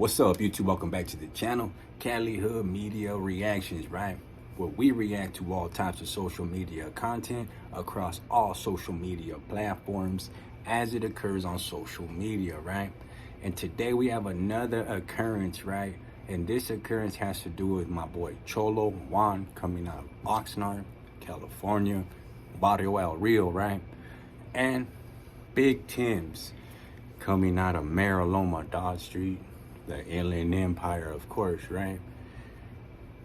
What's up, YouTube? Welcome back to the channel, Cali Hood Media Reactions, right? Where we react to all types of social media content across all social media platforms as it occurs on social media, right? And today we have another occurrence, right? And this occurrence has to do with my boy Cholo Juan coming out of Oxnard, California, Barrio El Rio, right? And Big Temps coming out of Mariloma Dodge Street, the Inland Empire, of course, right?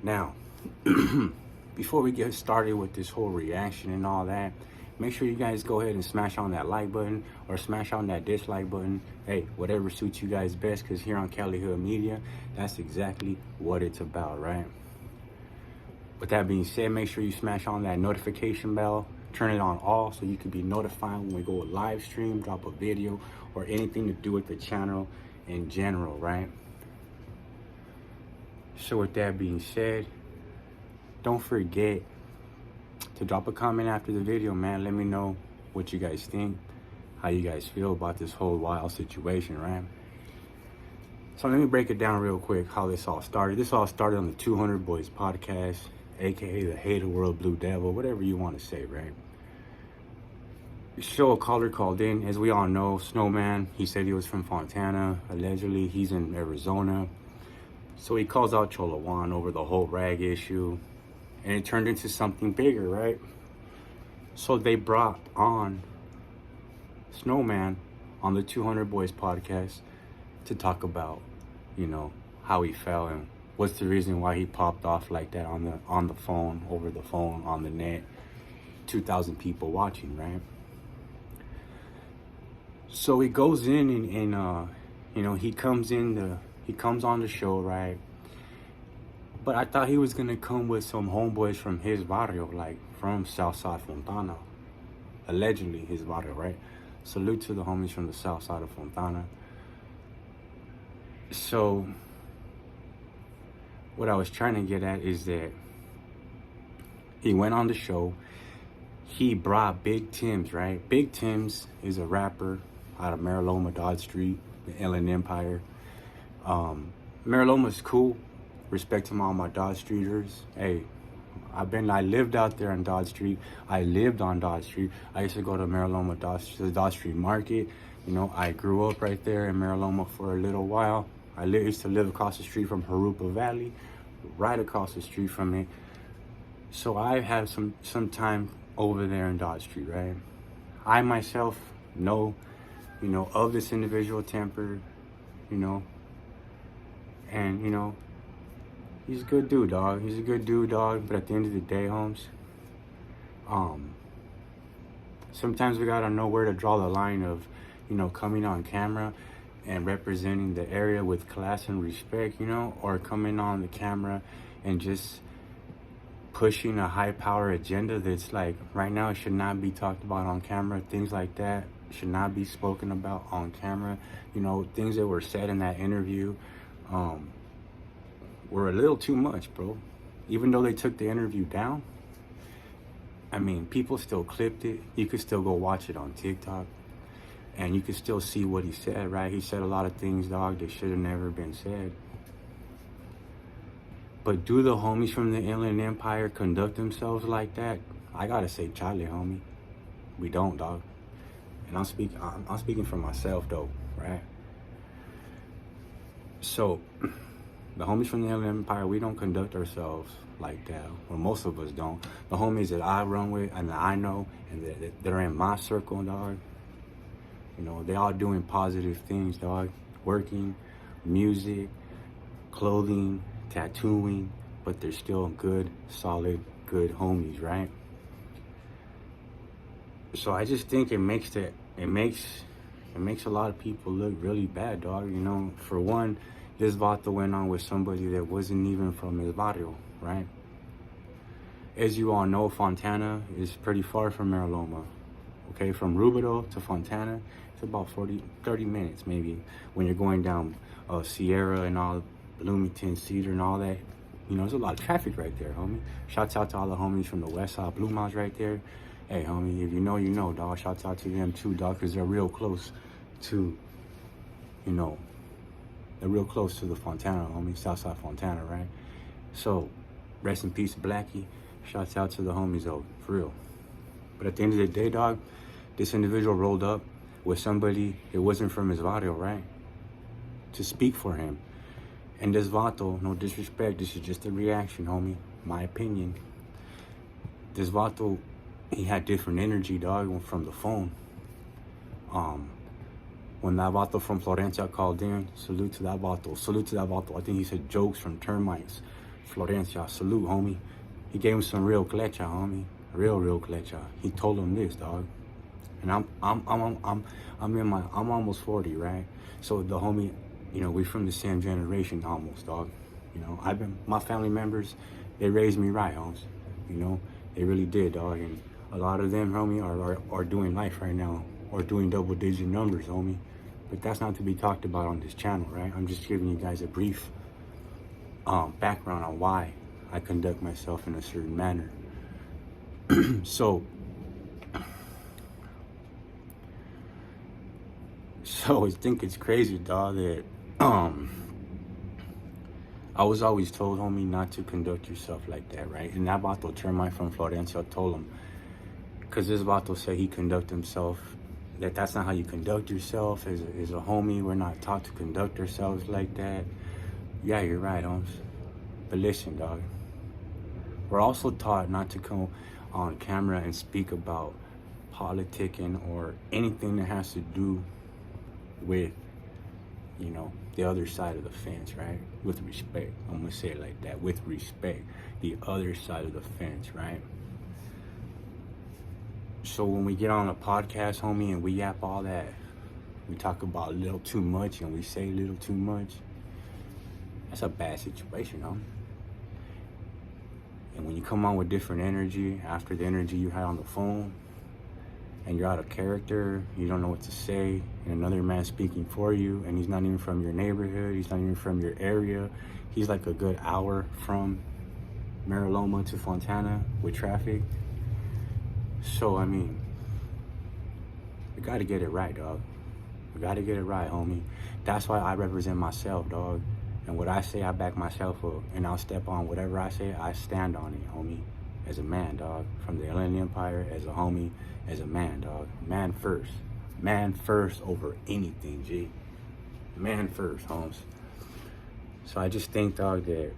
Now, before we get started with this whole reaction and all that, make sure you guys go ahead and smash on that like button or smash on that dislike button. Hey, whatever suits you guys best, because here on Cali Hood Media, that's exactly what it's about, right? With that being said, make sure you smash on that notification bell, turn it on all so you can be notified when we go live stream, drop a video, or anything to do with the channel in general, right? So with that being said, don't forget to drop a comment after the video, man. Let me know what you guys think, how you guys feel about this whole wild situation, right? So let me break it down real quick how this all started. This all started on the 200 Boys podcast, aka the Hater World Blue Devil, whatever you want to say, right? Show a caller called in. As we all know, Snowman, he said he was from Fontana. Allegedly, he's in Arizona. So he calls out Cholo Juan over the whole rag issue, and it turned into something bigger, right? So they brought on Snowman on the 200 Boys podcast to talk about, you know, how he fell and what's the reason why he popped off like that on the phone, over the phone, on the net. 2,000 people watching, right? So he goes in and you know, he comes on the show, right? But I thought he was gonna come with some homeboys from his barrio, like from Southside Fontana. Allegedly his barrio, right? Salute to the homies from the south side of Fontana. So what I was trying to get at is that he went on the show. He brought Big Temps, right? Big Temps is a rapper out of Mariloma Dodge Street, the Inland Empire. Mariloma's cool. Respect to all my Dodge Streeters. Hey, I lived out there on Dodge Street. I lived on Dodge Street. I used to go to Mariloma the Dodge Street Market. You know, I grew up right there in Mariloma for a little while. I used to live across the street from Harupa Valley, right across the street from it. So I had some time over there in Dodge Street, right? I myself know, you know, of this individual temper, you know, and, you know, he's a good dude, dog. He's a good dude, dog. But at the end of the day, Holmes, sometimes we gotta know where to draw the line of, you know, coming on camera and representing the area with class and respect, you know, or coming on the camera and just pushing a high power agenda that's like, right now, it should not be talked about on camera. Things like that should not be spoken about on camera. You know, things that were said in that interview were a little too much, bro. Even though they took the interview down, I mean, people still clipped it. You could still go watch it on TikTok, and you could still see what he said, right? He said a lot of things, dog, that should have never been said. But do the homies from the Inland Empire conduct themselves like that? I gotta say, Charlie, homie, we don't, dog. And I'm speaking for myself, though, right? So the homies from the Inland Empire, we don't conduct ourselves like that. Well, most of us don't. The homies that I run with and that I know and that they're in my circle, dog, you know, they all doing positive things, dog. Working, music, clothing, tattooing, but they're still good, solid, good homies, right? So I just think it makes a lot of people look really bad, dog. You know, for one, this vato went on with somebody that wasn't even from his barrio, right? As you all know, Fontana is pretty far from Mariloma. Okay, from Rubidoux to Fontana, it's about 30 minutes maybe when you're going down Sierra and all, Bloomington, Cedar and all that. You know, there's a lot of traffic right there, homie. Shouts out to all the homies from the west side, Blue Mounds right there. Hey, homie, if you know, you know, dog. Shouts out to them too, dog, because they're real close to, you know, They're real close to the Fontana, homie, Southside Fontana, right? So, rest in peace, Blackie. Shouts out to the homies, though, for real. But at the end of the day, dog, this individual rolled up with somebody, it wasn't from his barrio, right? To speak for him. And this vato, no disrespect, this is just a reaction, homie, my opinion. This vato, he had different energy, dog, from the phone. When that vato from Florencia called in, salute to that vato, salute to that vato. I think he said jokes from termites. Florencia, salute, homie. He gave him some real clecha, homie, real clecha. He told him this, dog. And I'm almost 40, right? So the homie, you know, we're from the same generation almost, dog. You know, my family members, they raised me right, homes. You know, they really did, dog. And a lot of them, homie, are doing life right now, or doing double-digit numbers, homie. But that's not to be talked about on this channel, right? I'm just giving you guys a brief background on why I conduct myself in a certain manner. So I think it's crazy, dog, that I was always told, homie, not to conduct yourself like that, right? And that vato termite from Florencia told him, because this vato said he conduct himself, that's not how you conduct yourself as a homie. We're not taught to conduct ourselves like that. Yeah, you're right, homes. But listen, dog, we're also taught not to come on camera and speak about politicking or anything that has to do with, you know, the other side of the fence, right? With respect. I'm gonna say it like that, with respect. The other side of the fence, right? So when we get on a podcast, homie, and we yap all that, we talk about a little too much and we say a little too much, that's a bad situation, homie. And when you come on with different energy after the energy you had on the phone, and you're out of character, you don't know what to say, and another man's speaking for you, and he's not even from your neighborhood, he's not even from your area, he's like a good hour from Mariloma to Fontana with traffic. So, I mean, we gotta get it right, dog. We gotta get it right, homie. That's why I represent myself, dog. And what I say, I back myself up, and I'll step on whatever I say, I stand on it, homie. As a man, dog, from the Inland Empire, as a homie, as a man, dog. Man first. Man first over anything, G. Man first, homes. So I just think, dog, that,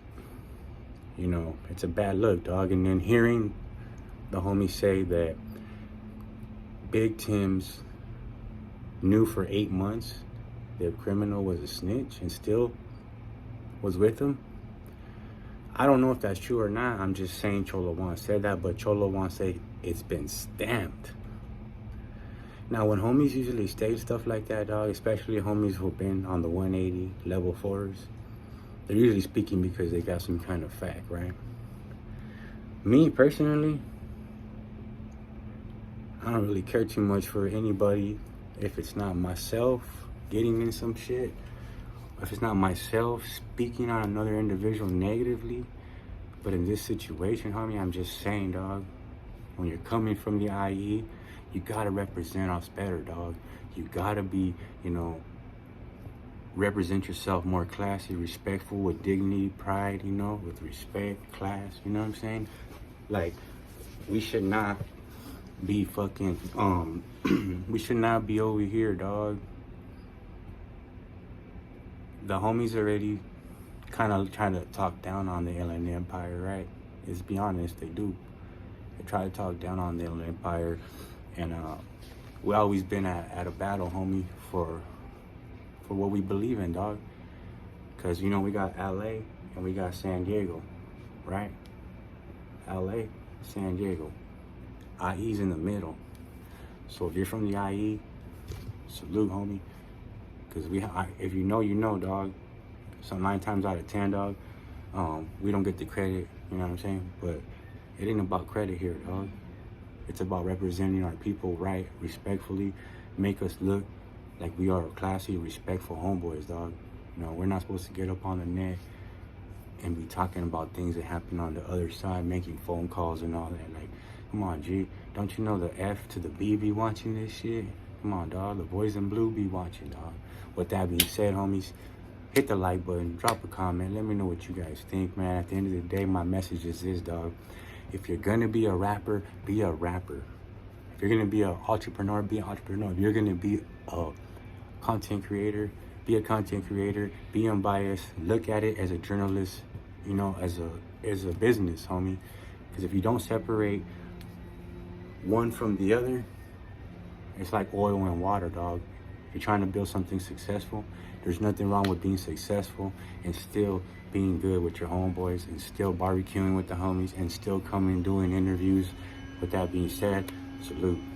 you know, it's a bad look, dog. And then hearing the homie say that Big Tim's knew for 8 months the criminal was a snitch and still was with him. I don't know if that's true or not. I'm just saying Cholo Juan said that, but Cholo Juan said it's been stamped. Now, when homies usually state stuff like that, dog, especially homies who've been on the 180 level 4s, they're usually speaking because they got some kind of fact, right? Me, personally, I don't really care too much for anybody if it's not myself getting in some shit. If it's not myself speaking on another individual negatively. But in this situation, homie, I'm just saying, dog, when you're coming from the IE, you gotta represent us better, dog. You gotta be, you know, represent yourself more classy, respectful, with dignity, pride, you know, with respect, class, you know what I'm saying? Like, we should not be fucking, we should not be over here, dog. The homies already kind of trying to talk down on the Inland Empire, right? Let's be honest, they do. They try to talk down on the Inland Empire, and we always been at a battle, homie, for what we believe in, dog. Cause you know we got LA and we got San Diego, right? LA, San Diego. IE's in the middle. So if you're from the IE, salute, homie. Cause if you know, you know, dog. So 9 times out of 10, dog, we don't get the credit, you know what I'm saying? But it ain't about credit here, dog. It's about representing our people right, respectfully, make us look like we are classy, respectful homeboys, dog. You know, we're not supposed to get up on the net and be talking about things that happen on the other side, making phone calls and all that. Like, come on, G. Don't you know the F to the B be watching this shit? Come on, dog. The boys in blue be watching, dog. With that being said, homies, hit the like button, drop a comment, let me know what you guys think, man. At the end of the day, my message is this, dog. If you're gonna be a rapper, be a rapper. If you're gonna be an entrepreneur, be an entrepreneur. If you're gonna be a content creator, be a content creator. Be unbiased. Look at it as a journalist, you know, as a business, homie. Because if you don't separate one from the other, it's like oil and water, dog. If you're trying to build something successful, there's nothing wrong with being successful and still being good with your homeboys and still barbecuing with the homies and still coming doing interviews. With that being said, salute.